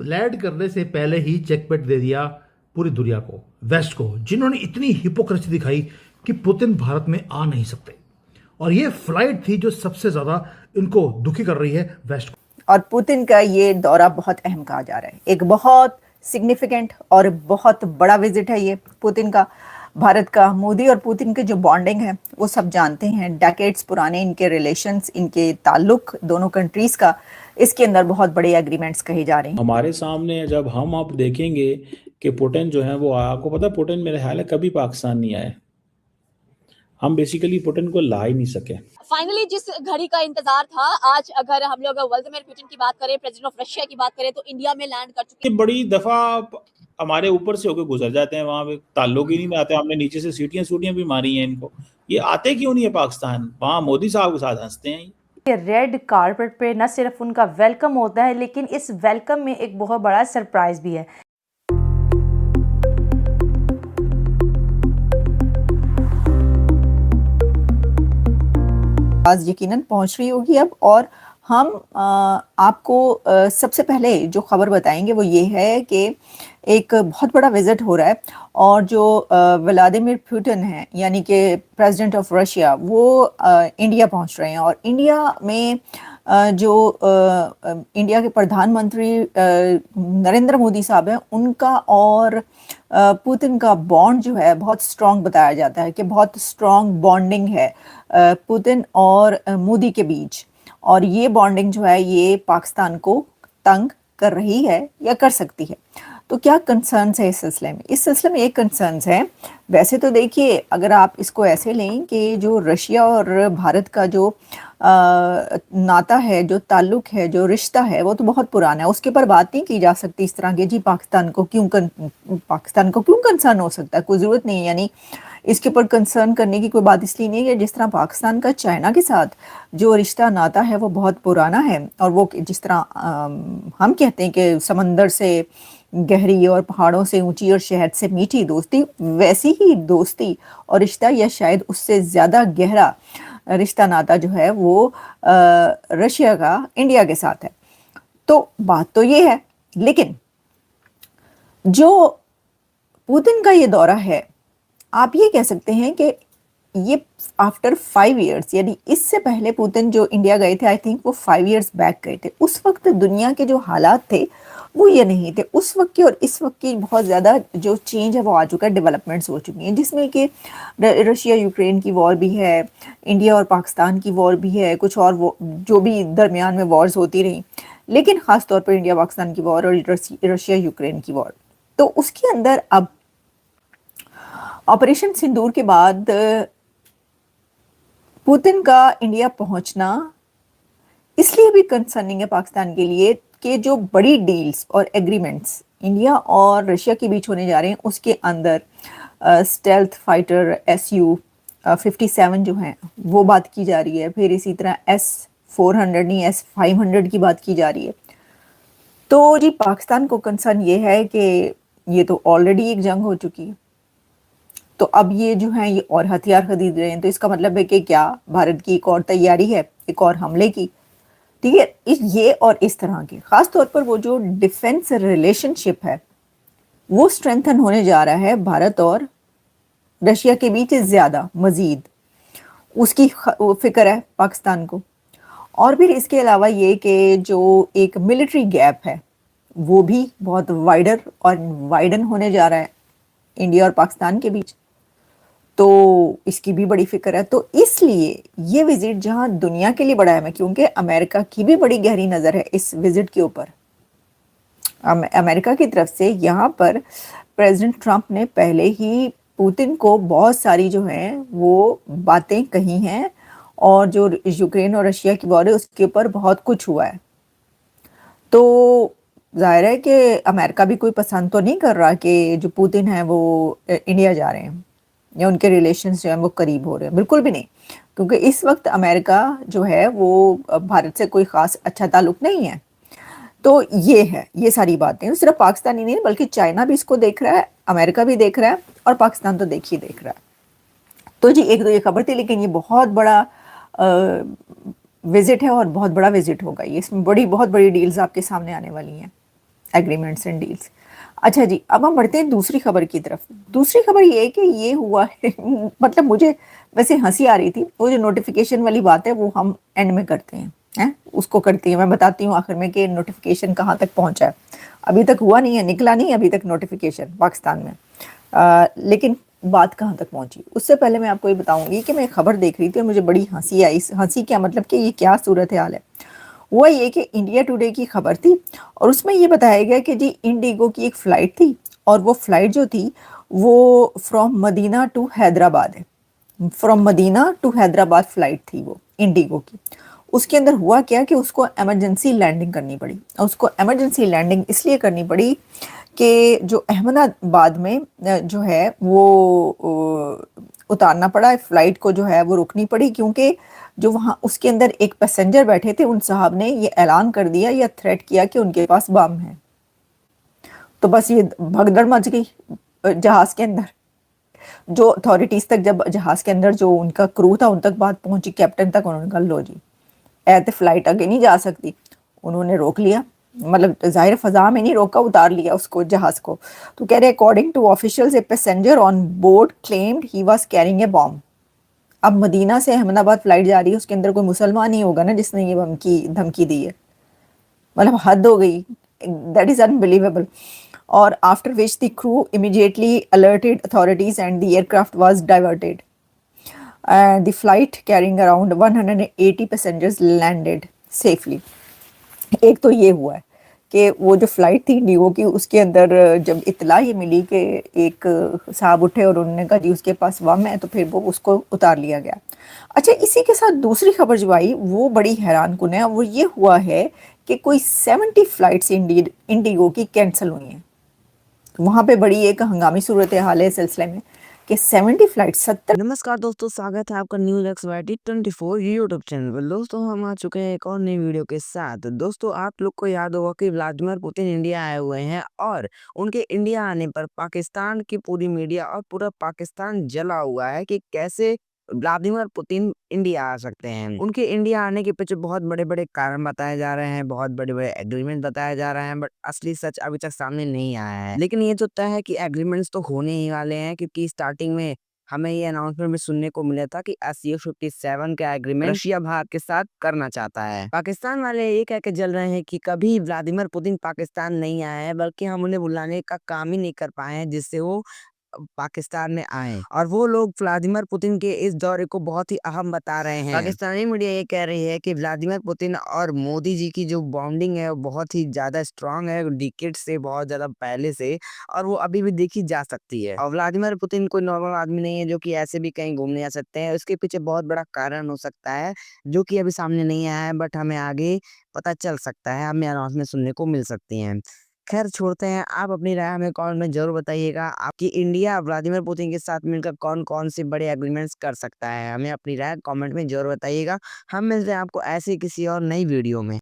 Land करने से पहले ही चेकमेट दे दिया पूरी दुनिया को, वेस्ट को, जिन्होंने इतनी हिपोक्रेसी दिखाई कि पुतिन भारत में आ नहीं सकते। और ये फ्लाइट थी जो सबसे ज्यादा इनको दुखी कर रही है वेस्ट को। और पुतिन का ये दौरा बहुत अहम कहा जा रहा है, एक बहुत सिग्निफिकेंट और बहुत बड़ा विजिट है ये पुतिन का, भारत का। मोदी और पुतिन के जो बॉन्डिंग है वो सब जानते हैं, डेकेड्स पुराने इनके रिलेशंस, इनके ताल्लुक दोनों कंट्रीज का, इसके अंदर बहुत बड़े एग्रीमेंट्स कहे जा रहे हैं। हमारे सामने जब हम आप देखेंगे कि पुतिन जो है वो, आपको पता है पुतिन मेरे ख्याल है कभी पाकिस्तान नहीं आए, हम बेसिकली पुतिन को ला ही नहीं सके। फाइनली जिस घड़ी का इंतजार था, आज अगर हम लोग व्लादिमीर पुतिन की बात करें, प्रेसिडेंट ऑफ रशिया की बात करें, तो इंडिया में लैंड कर चुके हैं। बड़ी दफा हमारे ऊपर से होकर गुजर जाते हैं, वहां पे ताल्लुक ही नहीं आते। हमने नीचे से सीटियां भी मारी हैं इनको, ये आते क्यों नहीं है पाकिस्तान? वहां मोदी साहब के साथ हंसते हैं। रेड कारपेट पे न सिर्फ उनका वेलकम होता है, लेकिन इस वेलकम में एक बहुत बड़ा सरप्राइज भी है। आज यकीनन पहुंच रही होगी अब, और हम आपको सबसे पहले जो खबर बताएंगे वो ये है कि एक बहुत बड़ा विजिट हो रहा है, और जो व्लादिमीर पुतिन है यानी कि प्रेसिडेंट ऑफ रशिया, वो इंडिया पहुंच रहे हैं। और इंडिया में जो इंडिया के प्रधानमंत्री नरेंद्र मोदी साहब हैं, उनका और पुतिन का बॉन्ड जो है बहुत स्ट्रॉन्ग बताया जाता है कि बहुत स्ट्रॉन्ग बॉन्डिंग है पुतिन और मोदी के बीच। और ये बॉन्डिंग जो है ये पाकिस्तान को तंग कर रही है या कर सकती है। तो क्या कंसर्न्स है इस सिलसिले में? इस सिलसिले में एक कंसर्न्स है, वैसे तो देखिए अगर आप इसको ऐसे लें कि जो रशिया और भारत का जो नाता है, जो ताल्लुक है, जो रिश्ता है, वो तो बहुत पुराना है, उसके ऊपर बात नहीं की जा सकती इस तरह की। जी पाकिस्तान को क्यों कंसर्न हो सकता है? कोई ज़रूरत नहीं है, यानी इसके ऊपर कंसर्न करने की कोई बात इसलिए नहीं है कि जिस तरह पाकिस्तान का चाइना के साथ जो रिश्ता नाता है वो बहुत पुराना है, और वो जिस तरह हम कहते हैं कि समंदर से गहरी और पहाड़ों से ऊंची और शहद से मीठी दोस्ती, वैसी ही दोस्ती और रिश्ता या शायद उससे ज़्यादा गहरा रिश्ता नाता जो है वो रशिया का इंडिया के साथ है। तो बात तो ये है, लेकिन जो पुतिन का ये दौरा है, आप ये कह सकते हैं कि ये आफ्टर 5 इयर्स, यानी इससे पहले पुतिन जो इंडिया गए थे, आई थिंक वो 5 इयर्स बैक गए थे, उस वक्त दुनिया के जो हालात थे वो ये नहीं थे। उस वक्त की और इस वक्त की बहुत ज़्यादा जो चेंज है वो आ चुका है, डेवलपमेंट्स हो चुकी हैं, जिसमें कि रशिया यूक्रेन की वॉर भी है, इंडिया और पाकिस्तान की वॉर भी है, कुछ और वो जो भी दरमियान में वॉर्स होती रही, लेकिन ख़ास तौर पर इंडिया पाकिस्तान की वॉर और रशिया यूक्रेन की वॉर। तो उसके अंदर अब ऑपरेशन सिंदूर के बाद पुतिन का इंडिया पहुंचना इसलिए भी कंसर्निंग है पाकिस्तान के लिए कि जो बड़ी डील्स और एग्रीमेंट्स इंडिया और रशिया के बीच होने जा रहे हैं, उसके अंदर स्टेल्थ फाइटर Su-57 जो हैं वो बात की जा रही है, फिर इसी तरह S-400 नहीं S-500 की बात की जा रही है। तो जी पाकिस्तान को कंसर्न ये है कि ये तो ऑलरेडी एक जंग हो चुकी है, तो अब ये जो है ये और हथियार खरीद रहे हैं, तो इसका मतलब है कि क्या भारत की एक और तैयारी है एक और हमले की? ठीक है, ये और इस तरह के खास तौर पर वो जो डिफेंस रिलेशनशिप है वो स्ट्रेंथन होने जा रहा है भारत और रशिया के बीच ज़्यादा मजीद, उसकी फिक्र है पाकिस्तान को। और फिर इसके अलावा ये कि जो एक मिलिट्री गैप है वो भी बहुत वाइडर और वाइडन होने जा रहा है इंडिया और पाकिस्तान के बीच, तो इसकी भी बड़ी फिक्र है। तो इसलिए ये विजिट जहां दुनिया के लिए बड़ा है, क्योंकि अमेरिका की भी बड़ी गहरी नज़र है इस विजिट के ऊपर। अमेरिका की तरफ से यहाँ पर प्रेसिडेंट ट्रंप ने पहले ही पुतिन को बहुत सारी जो हैं वो बातें कही हैं, और जो यूक्रेन और रशिया की वॉर है उसके ऊपर बहुत कुछ हुआ है। तो जाहिर है कि अमेरिका भी कोई पसंद तो नहीं कर रहा कि जो पुतिन है वो इंडिया जा रहे हैं या उनके रिलेशंस जो हैं वो करीब हो रहे हैं, बिल्कुल भी नहीं, क्योंकि इस वक्त अमेरिका जो है वो भारत से कोई ख़ास अच्छा ताल्लुक नहीं है। तो ये है, ये सारी बातें सिर्फ पाकिस्तान ही नहीं बल्कि चाइना भी इसको देख रहा है, अमेरिका भी देख रहा है, और पाकिस्तान तो देख रहा है। तो जी एक तो ये खबर थी, लेकिन ये बहुत बड़ा विजिट है और बहुत बड़ा विजिट होगा ये, इसमें बहुत बड़ी डील्स आपके सामने आने वाली हैं। Agreements and deals. अच्छा जी, अब हम बढ़ते हैं दूसरी खबर की तरफ। दूसरी खबर ये है कि ये हुआ है मतलब मुझे वैसे हंसी आ रही थी, वो जो नोटिफिकेशन वाली बात है वो हम एंड में करते हैं, उसको करती हैं, मैं बताती हूँ आखिर में कि नोटिफिकेशन कहाँ तक पहुँचा है। अभी तक हुआ नहीं है, निकला नहीं अभी तक नोटिफिकेशन पाकिस्तान में, लेकिन बात कहाँ तक पहुंची उससे पहले मैं आपको ये बताऊंगी कि मैं खबर देख रही थी और मुझे बड़ी हंसी आई। हंसी क्या मतलब कि ये क्या सूरत हाल है। हुआ ये कि इंडिया टुडे की खबर थी और उसमें ये बताया गया कि जी इंडिगो की एक फ़्लाइट थी और वो फ़्लाइट जो थी वो फ्रॉम मदीना टू हैदराबाद है। From Medina to Hyderabad flight थी वो इंडिगो की। उसके अंदर हुआ क्या कि उसको एमरजेंसी लैंडिंग करनी पड़ी और उसको एमरजेंसी लैंडिंग इसलिए करनी पड़ी कि जो अहमदाबाद में जो है वो उतारना पड़ा फ़्लाइट को, जो है वो रुकनी पड़ी, क्योंकि जो वहाँ उसके अंदर एक पैसेंजर बैठे थे उन साहब ने ये ऐलान कर दिया या थ्रेट किया कि उनके पास बम है। तो बस ये भगदड़ मच गई जहाज़ के अंदर। जो अथॉरिटीज़ तक जब जहाज़ के अंदर जो उनका क्रू था उन तक बात पहुंची, कैप्टन तक, उन्होंने कहा लो जी ऐसे फ्लाइट आगे नहीं जा सकती। उन्होंने रोक लिया, मतलब ज़ाहिर फ़ज़ा में नहीं रोका, उतार लिया उसको, जहाज़ को। तो कह रहे according to officials a passenger on board claimed he was carrying a bomb. अब मदीना से अहमदाबाद फ्लाइट जा रही है, उसके अंदर कोई मुसलमान ही होगा ना जिसने ये धमकी दी है। मतलब हद हो गई, दैट इज़ अनबिलीवेबल। और after which the crew immediately alerted authorities and the aircraft was diverted. The flight carrying around 180 passengers landed safely। एक तो ये हुआ है कि वो जो फ्लाइट थी इंडिगो की, उसके अंदर जब इत्तला ये मिली कि एक साहब उठे और उन्होंने कहा जी उसके पास बम है, तो फिर वो उसको उतार लिया गया। अच्छा, इसी के साथ दूसरी खबर जो आई वो बड़ी हैरान कुन है। वो ये हुआ है कि कोई 70 फ्लाइट्स इंडिगो की कैंसिल हुई हैं। वहाँ पे बड़ी एक हंगामी सूरत हाल है इस सिलसिले में कि 70 फ्लाइट 70। नमस्कार दोस्तों, स्वागत है आपका न्यूज़ XYT 24 यूट्यूब चैनल पर। दोस्तों हम आ चुके हैं एक और नई वीडियो के साथ। दोस्तों आप लोग को याद होगा कि व्लादिमीर पुतिन इंडिया आए हुए हैं और उनके इंडिया आने पर पाकिस्तान की पूरी मीडिया और पूरा पाकिस्तान जला हुआ है कि कैसे व्लादिमीर पुतिन इंडिया आ सकते हैं। उनके इंडिया आने के पीछे बहुत बड़े-बड़े कारण बताए जा रहे हैं, बहुत बड़े-बड़े एग्रीमेंट बताए जा रहे हैं, बट असली सच अभी तक सामने नहीं आया है। लेकिन ये तो तय है कि एग्रीमेंट्स तो होने ही वाले हैं, क्योंकि स्टार्टिंग में हमें ये अनाउंसमेंट में सुनने को मिला था कि SU-57 का एग्रीमेंट रशिया भारत के साथ करना चाहता है। पाकिस्तान वाले ये कह के जल रहे हैं कि कभी व्लादिमीर पुतिन पाकिस्तान नहीं आए हैं, बल्कि हम उन्हें बुलाने का काम ही नहीं कर पाए हैं जिससे वो पाकिस्तान में आए। और वो लोग व्लादिमीर पुतिन के इस दौरे को बहुत ही अहम बता रहे हैं। पाकिस्तानी मीडिया ये कह रही है कि व्लादिमीर पुतिन और मोदी जी की जो बॉन्डिंग है वो बहुत ही ज्यादा स्ट्रांग है, डिकेड से, बहुत ज्यादा पहले से, और वो अभी भी देखी जा सकती है। और व्लादिमीर पुतिन कोई नॉर्मल आदमी नहीं है जो कि ऐसे भी कहीं घूमने आ सकते हैं। उसके पीछे बहुत बड़ा कारण हो सकता है जो कि अभी सामने नहीं आया है, बट हमें आगे पता चल सकता है, हमें अनाउंसमेंट सुनने को मिल सकती हैं। खैर छोड़ते हैं, आप अपनी राय हमें कमेंट में जरूर बताइएगा आपकी इंडिया व्लादिमीर पुतिन के साथ मिलकर कौन कौन से बड़े एग्रीमेंट्स कर सकता है। हमें अपनी राय कमेंट में जरूर बताइएगा। हम मिलते हैं आपको ऐसे किसी और नई वीडियो में।